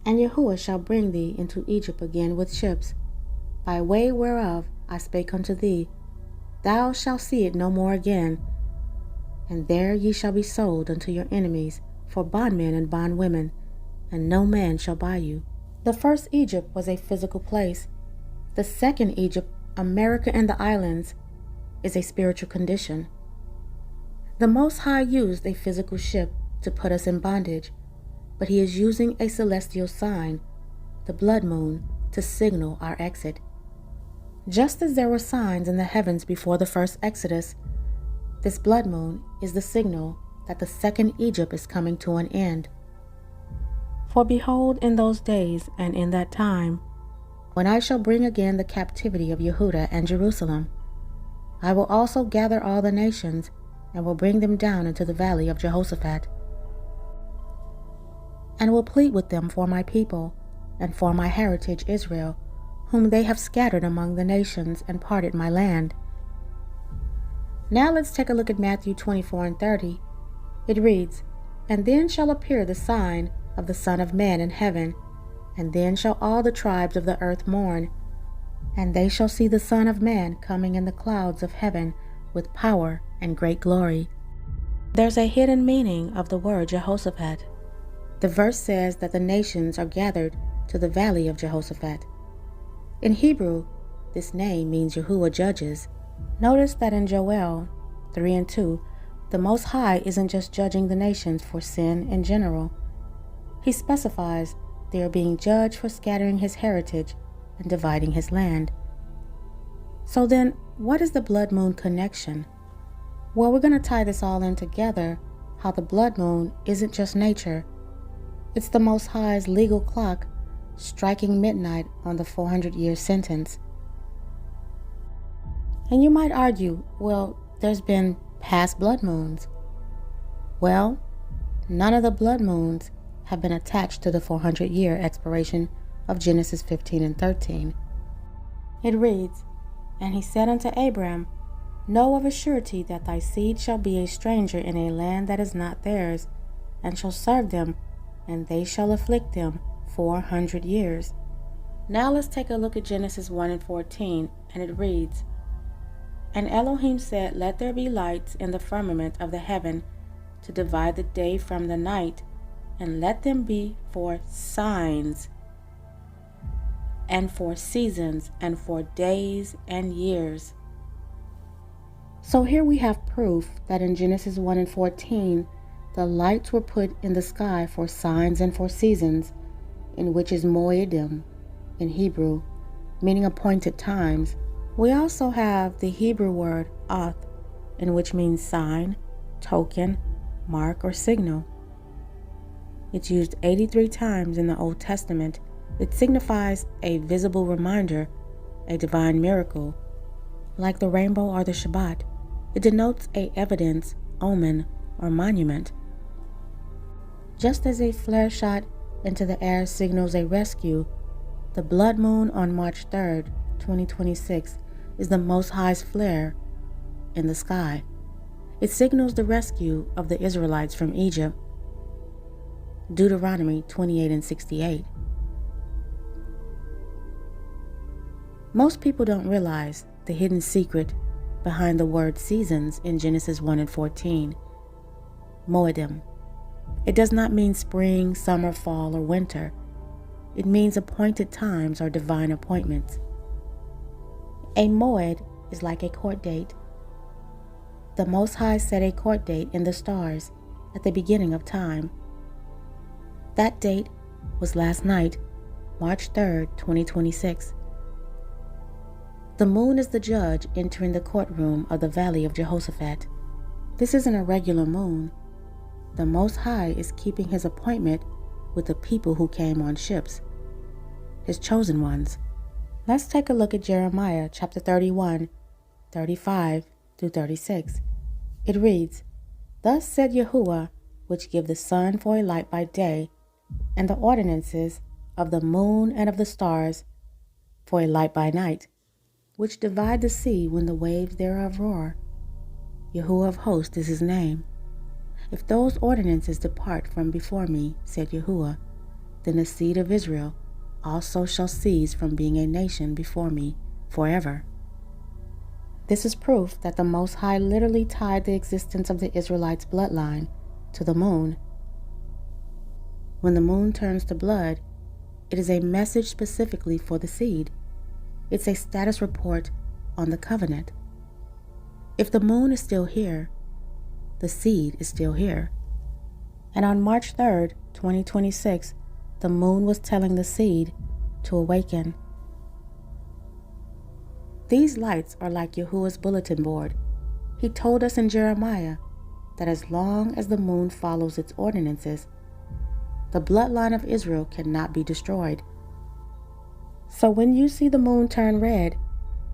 And Yahuwah shall bring thee into Egypt again with ships, by way whereof I spake unto thee. Thou shalt see it no more again. And there ye shall be sold unto your enemies for bondmen and bondwomen, and no man shall buy you. The first Egypt was a physical place. The second Egypt, America and the islands, is a spiritual condition. The Most High used a physical ship to put us in bondage, but he is using a celestial sign, the blood moon, to signal our exit. Just as there were signs in the heavens before the first Exodus, this blood moon is the signal that the second Egypt is coming to an end. For behold, in those days and in that time, when I shall bring again the captivity of Yehudah and Jerusalem, I will also gather all the nations, and will bring them down into the valley of Jehoshaphat, and will plead with them for my people, and for my heritage Israel, whom they have scattered among the nations and parted my land. Now let's take a look at Matthew 24 and 30. It reads, And then shall appear the sign of the Son of Man in heaven, and then shall all the tribes of the earth mourn, and they shall see the Son of Man coming in the clouds of heaven with power and great glory. There's a hidden meaning of the word Jehoshaphat. The verse says that the nations are gathered to the valley of Jehoshaphat. In Hebrew, this name means Yahuwah judges. Notice that in Joel 3 and 2, the Most High isn't just judging the nations for sin in general. He specifies they are being judged for scattering his heritage and dividing his land. So then, what is the blood moon connection? Well, we're going to tie this all in together, how the blood moon isn't just nature. It's the Most High's legal clock striking midnight on the 400-year sentence. And you might argue, well, there's been past blood moons. Well, none of the blood moons have been attached to the 400-year expiration of Genesis 15 and 13. It reads, And he said unto Abram, Know of a surety that thy seed shall be a stranger in a land that is not theirs, and shall serve them, and they shall afflict them 400 years. Now let's take a look at Genesis 1 and 14, and it reads, And Elohim said, Let there be lights in the firmament of the heaven, to divide the day from the night, and let them be for signs, and for seasons, and for days and years. So here we have proof that in Genesis 1 and 14, the lights were put in the sky for signs and for seasons, in which is moedim in Hebrew, meaning appointed times. We also have the Hebrew word oth, in which means sign, token, mark, or signal. It's used 83 times in the Old Testament. It signifies a visible reminder, a divine miracle. Like the rainbow or the Shabbat, it denotes a evidence, omen, or monument. Just as a flare shot into the air signals a rescue, the blood moon on March 3rd, 2026 is the Most High's flare in the sky. It signals the rescue of the Israelites from Egypt. Deuteronomy 28 and 68. Most people don't realize the hidden secret behind the word seasons in Genesis 1 and 14. Moedim. It does not mean spring, summer, fall, or winter. It means appointed times or divine appointments. A moed is like a court date. The Most High set a court date in the stars at the beginning of time. That date was last night, March 3rd, 2026. The moon is the judge entering the courtroom of the valley of Jehoshaphat. This isn't a regular moon. The Most High is keeping his appointment with the people who came on ships, his chosen ones. Let's take a look at Jeremiah chapter 31, 35 through 36. It reads, Thus said Yahuwah, which give the sun for a light by day, and the ordinances of the moon and of the stars for a light by night, which divide the sea when the waves thereof roar. Yahuwah of hosts is his name. If those ordinances depart from before me, said Yahuwah, then the seed of Israel also shall cease from being a nation before me forever. This is proof that the Most High literally tied the existence of the Israelites' bloodline to the moon. When the moon turns to blood, it is a message specifically for the seed. It's a status report on the covenant. If the moon is still here, the seed is still here. And on March 3rd, 2026, the moon was telling the seed to awaken. These lights are like Yahuwah's bulletin board. He told us in Jeremiah that as long as the moon follows its ordinances, the bloodline of Israel cannot be destroyed. So when you see the moon turn red,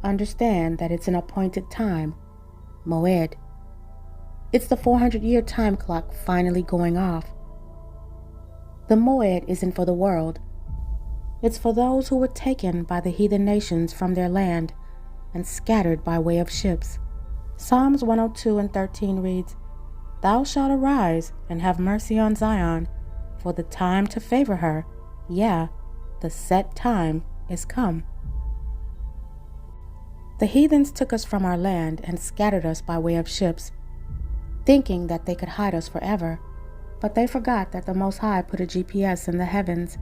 understand that it's an appointed time, Moed. It's the 400-year time clock finally going off. The Moed isn't for the world. It's for those who were taken by the heathen nations from their land and scattered by way of ships. Psalms 102:13 reads, "Thou shalt arise and have mercy on Zion, for the time to favor her, yeah, the set time is come." The heathens took us from our land and scattered us by way of ships, thinking that they could hide us forever, but they forgot that the Most High put a GPS in the heavens.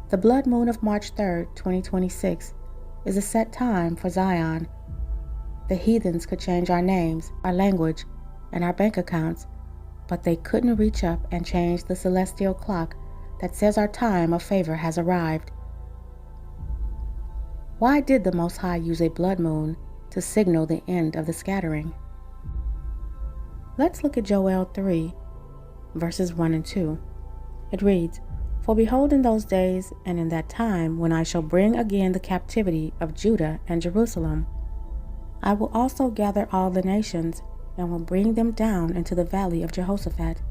The blood moon of March 3rd, 2026, is a set time for Zion. The heathens could change our names, our language, and our bank accounts, but they couldn't reach up and change the celestial clock that says our time of favor has arrived. Why did the Most High use a blood moon to signal the end of the scattering? Let's look at Joel 3, verses 1 and 2. It reads, "For behold, in those days and in that time, when I shall bring again the captivity of Judah and Jerusalem, I will also gather all the nations, and will bring them down into the valley of Jehoshaphat,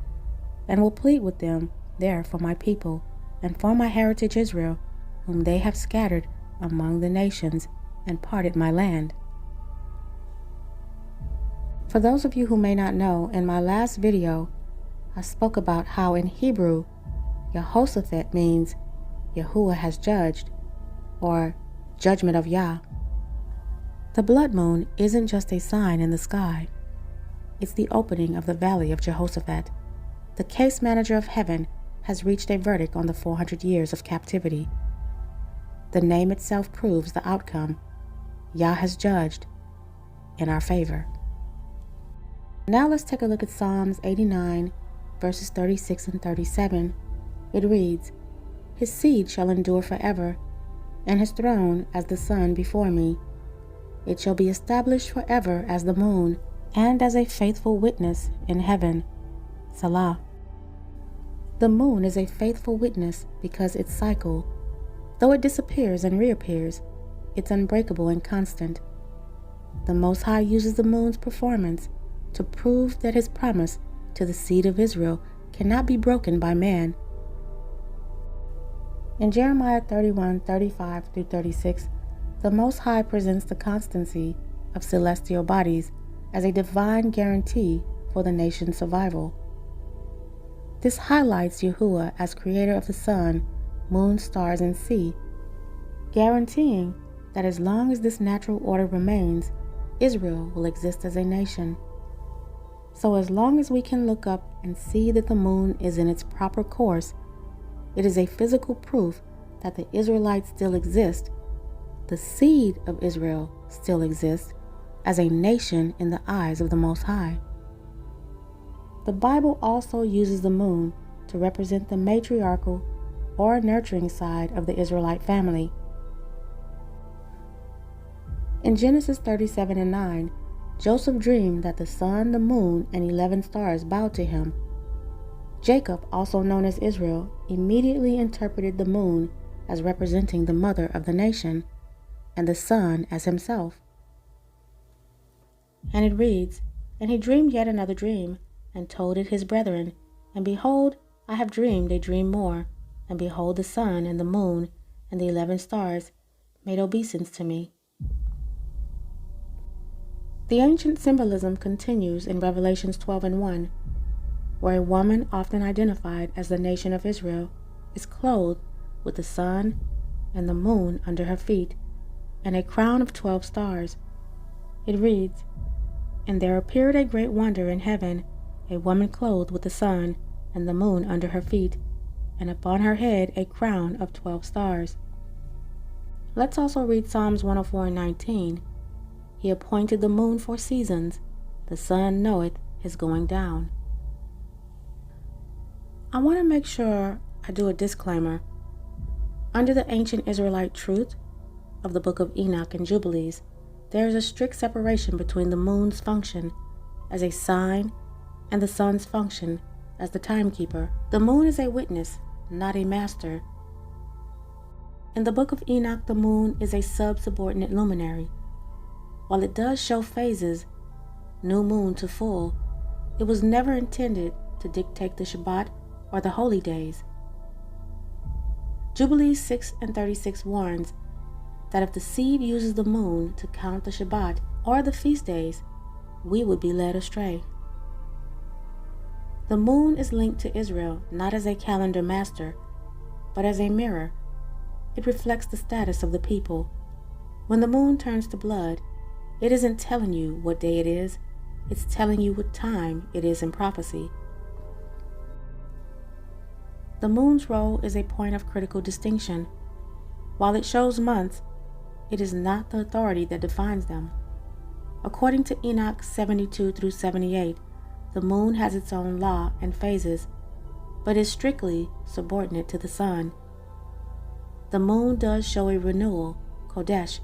and will plead with them there for my people, and for my heritage Israel, whom they have scattered among the nations, and parted my land." For those of you who may not know, in my last video, I spoke about how in Hebrew, Jehoshaphat means Yahuwah has judged, or judgment of Yah. The blood moon isn't just a sign in the sky. It's the opening of the valley of Jehoshaphat. The case manager of heaven has reached a verdict on the 400 years of captivity. The name itself proves the outcome. Yah has judged in our favor. Now let's take a look at Psalms 89, verses 36 and 37. It reads, "His seed shall endure forever, and his throne as the sun before me. It shall be established forever as the moon, and as a faithful witness in heaven." Salah. The moon is a faithful witness because its cycle, though it disappears and reappears, it's unbreakable and constant. The Most High uses the moon's performance to prove that his promise to the seed of Israel cannot be broken by man. In Jeremiah 31:35-36, the Most High presents the constancy of celestial bodies as a divine guarantee for the nation's survival. This highlights Yahuwah as creator of the sun, moon, stars, and sea, guaranteeing that as long as this natural order remains, Israel will exist as a nation. So as long as we can look up and see that the moon is in its proper course, it is a physical proof that the Israelites still exist. The seed of Israel still exists as a nation in the eyes of the Most High. The Bible also uses the moon to represent the matriarchal or nurturing side of the Israelite family. In Genesis 37:9, Joseph dreamed that the sun, the moon, and 11 stars bowed to him. Jacob, also known as Israel, immediately interpreted the moon as representing the mother of the nation, and the sun as himself. And it reads, "And he dreamed yet another dream, and told it his brethren. And behold, I have dreamed a dream more. And behold, the sun and the moon and the 11 stars made obeisance to me." The ancient symbolism continues in Revelations 12:1, where a woman often identified as the nation of Israel is clothed with the sun and the moon under her feet, and a crown of 12 stars. It reads, "And there appeared a great wonder in heaven, a woman clothed with the sun and the moon under her feet, and upon her head a crown of 12 stars." Let's also read Psalms 104:19. "He appointed the moon for seasons, the sun knoweth his going down." I want to make sure I do a disclaimer. Under the ancient Israelite truth of the Book of Enoch and Jubilees, there is a strict separation between the moon's function as a sign and the sun's function as the timekeeper. The moon is a witness, not a master. In the Book of Enoch, the moon is a sub-subordinate luminary. While it does show phases, new moon to full, it was never intended to dictate the Shabbat or the holy days. Jubilees 6:36 warns that if the seed uses the moon to count the Shabbat or the feast days, we would be led astray. The moon is linked to Israel not as a calendar master, but as a mirror. It reflects the status of the people. When the moon turns to blood, it isn't telling you what day it is, it's telling you what time it is in prophecy. The moon's role is a point of critical distinction. While it shows months, it is not the authority that defines them. According to Enoch 72-78, the moon has its own law and phases, but is strictly subordinate to the sun. The moon does show a renewal, Kodesh,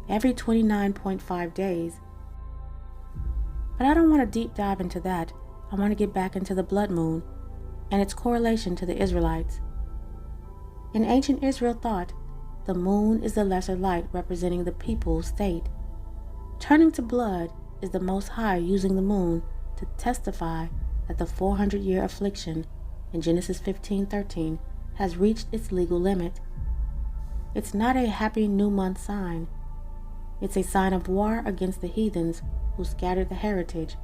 every 29.5 days. But I don't want to deep dive into that. I want to get back into the blood moon and its correlation to the Israelites. In ancient Israel thought, the moon is the lesser light representing the people's state. Turning to blood is the Most High using the moon to testify that the 400-year affliction in Genesis 15:13 has reached its legal limit. It's not a happy new month sign. It's a sign of war against the heathens who scattered the heritage.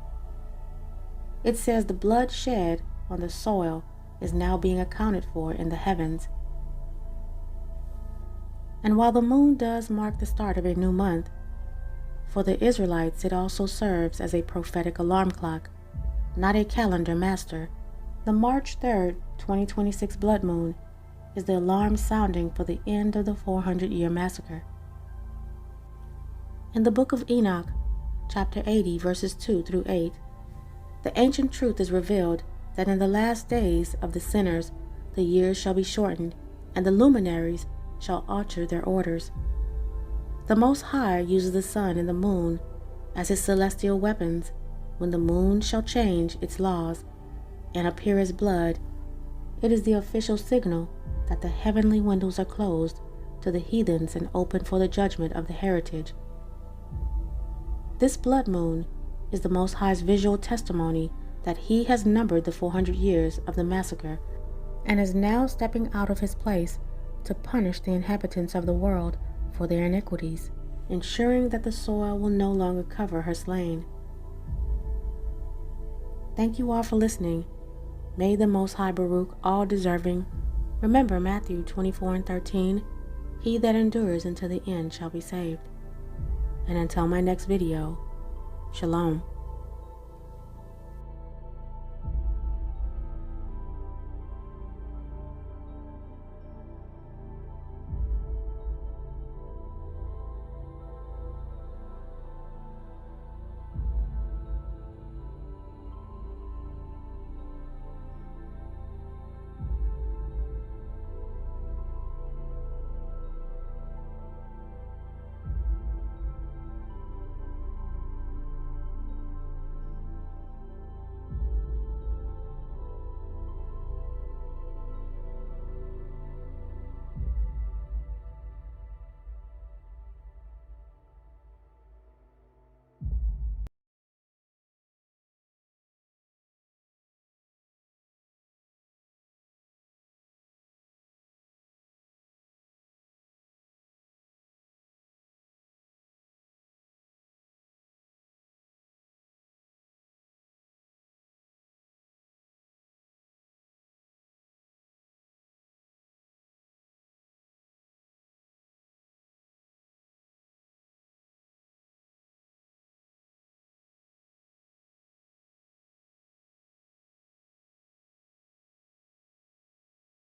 It says the blood shed on the soil is now being accounted for in the heavens. And while the moon does mark the start of a new month, for the Israelites it also serves as a prophetic alarm clock, not a calendar master. The March 3rd, 2026 blood moon is the alarm sounding for the end of the 400-year massacre. In the Book of Enoch, chapter 80, verses 2-8, the ancient truth is revealed that in the last days of the sinners the years shall be shortened, and the luminaries shall alter their orders. The Most High uses the sun and the moon as his celestial weapons when the moon shall change its laws and appear as blood. It is the official signal that the heavenly windows are closed to the heathens and open for the judgment of the heritage. This blood moon is the Most High's visual testimony that he has numbered the 400 years of the massacre and is now stepping out of his place to punish the inhabitants of the world for their iniquities, ensuring that the soil will no longer cover her slain. Thank you all for listening. May the Most High Baruch all deserving. Remember Matthew 24:13, he that endures until the end shall be saved. And until my next video, Shalom.